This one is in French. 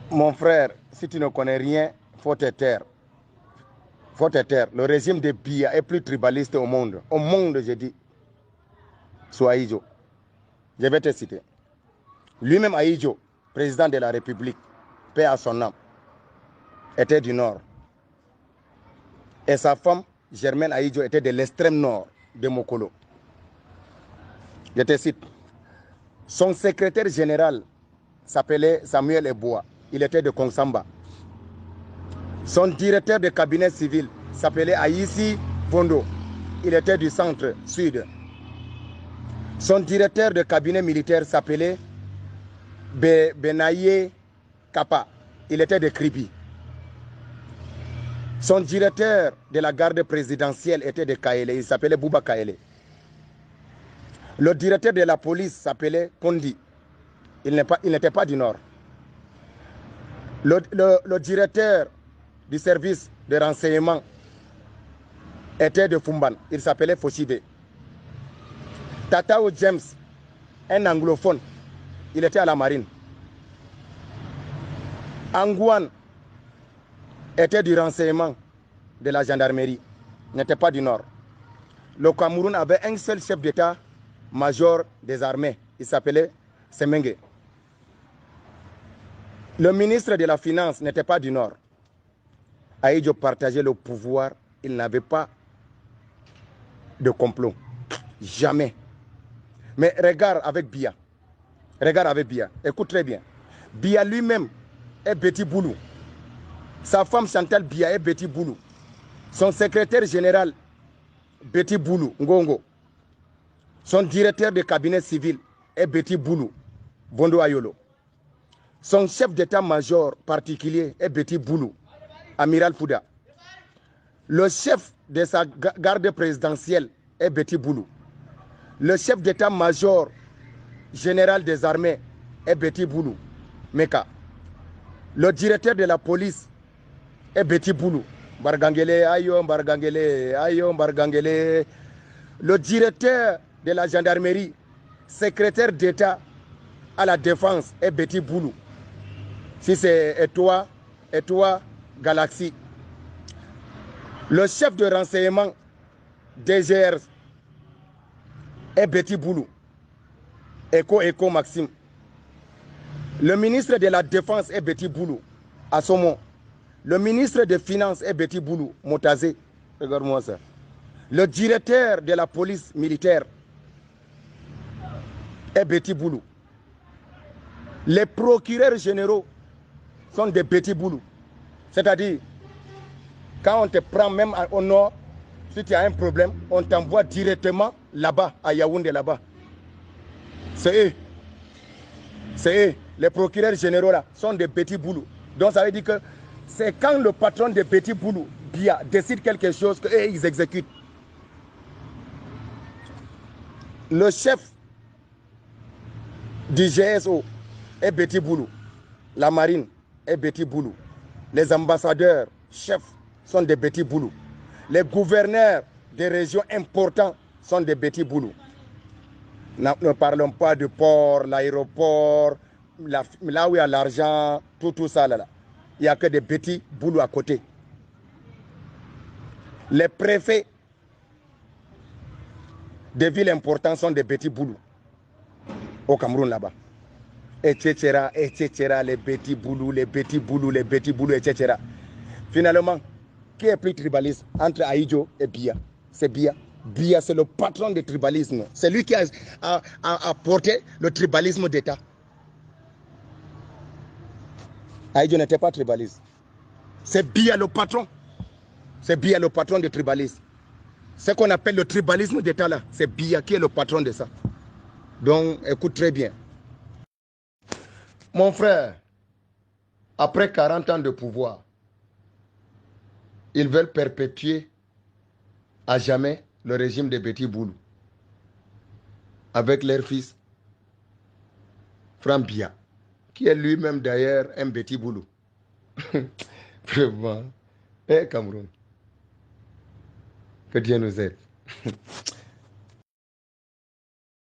Mon frère, si tu ne connais rien, faut te taire. Faut te taire. Le régime de Biya est plus tribaliste au monde. Au monde, je dis. Soit Aïdjo. Je vais te citer. Lui-même Aïdjo, président de la République, paix à son âme, était du Nord. Et sa femme, Germaine Aïdjo, était de l'extrême nord de Mokolo. Je te cite. Son secrétaire général s'appelait Samuel Eboa. Il était de Kongsamba. Son directeur de cabinet civil s'appelait Aïssi Vondo. Il était du centre-sud. Son directeur de cabinet militaire s'appelait Benaye Kapa. Il était de Kribi. Son directeur de la garde présidentielle était de Kaele. Il s'appelait Bouba Kaele. Le directeur de la police s'appelait Kondi. Il n'était pas du Nord. Le directeur du service de renseignement était de Fumban. Il s'appelait Foshide. Tatao James, un anglophone, il était à la marine. Angouane était du renseignement de la gendarmerie, n'était pas du Nord. Le Cameroun avait un seul chef d'état-major des armées, il s'appelait Semenge. Le ministre de la Finance n'était pas du Nord. Aïdjo partageait le pouvoir, il n'avait pas de complot. Jamais. Mais regarde avec Biya. Regarde avec Biya. Écoute très bien. Biya lui-même est Betty Boulou. Sa femme Chantal Biya est Betty Boulou. Son secrétaire général, Betty Boulou, Ngongo. Son directeur de cabinet civil est Betty Boulou, Bondo Ayolo. Son chef d'état-major particulier est Betty Boulou, Amiral Fouda. Le chef de sa garde présidentielle est Betty Boulou. Le chef d'état-major général des armées est Betty Boulou, Meka. Le directeur de la police est Betty Boulou, Bargangele, Ayo, Bargangele, Ayo, Bargangele. Le directeur de la gendarmerie, secrétaire d'État à la défense est Betty Boulou. Si c'est toi, Galaxy. Le chef de renseignement DGR est Betty Boulou. Echo Maxime. Le ministre de la Défense est Betty Boulou, Assomo. Le ministre des Finances est Betty Boulou, Motazé. Regarde-moi ça. Le directeur de la police militaire est Betty Boulou. Les procureurs généraux sont des Betty Boulou. C'est-à-dire, quand on te prend même au nord, si tu as un problème, on t'envoie directement là-bas, à Yaoundé là-bas. C'est eux. C'est eux. Les procureurs généraux là sont des Betty Boulou. Donc ça veut dire que c'est quand le patron de Betty Boulou, Biya, décide quelque chose qu'ils exécutent. Le chef du GSO est Betty Boulou. La marine est Betty Boulou. Les ambassadeurs, chefs, sont des Betty Boulou. Les gouverneurs des régions importantes sont des Betty Boulou. Ne parlons pas du port, l'aéroport, là où il y a l'argent, tout ça là. Il n'y a que des Betty Boulou à côté. Les préfets des villes importantes sont des Betty Boulou au Cameroun là-bas. Etc., etc., les Betty Boulou, les Betty Boulou, les Betty Boulou, etc. Finalement, qui est plus tribaliste entre Aïdjo et Biya? C'est Biya. Biya, c'est le patron du tribalisme. C'est lui qui a porté le tribalisme d'État. Aïdjo n'était pas tribaliste. C'est Biya le patron. C'est Biya le patron du tribalisme. Ce qu'on appelle le tribalisme d'État là, c'est Biya qui est le patron de ça. Donc, écoute très bien. Mon frère, après 40 ans de pouvoir, ils veulent perpétuer à jamais le régime de Betty Boulou avec leur fils, Franck Biya, qui est lui-même d'ailleurs un Betty Boulou. Vraiment. Eh Cameroun, que Dieu nous aide.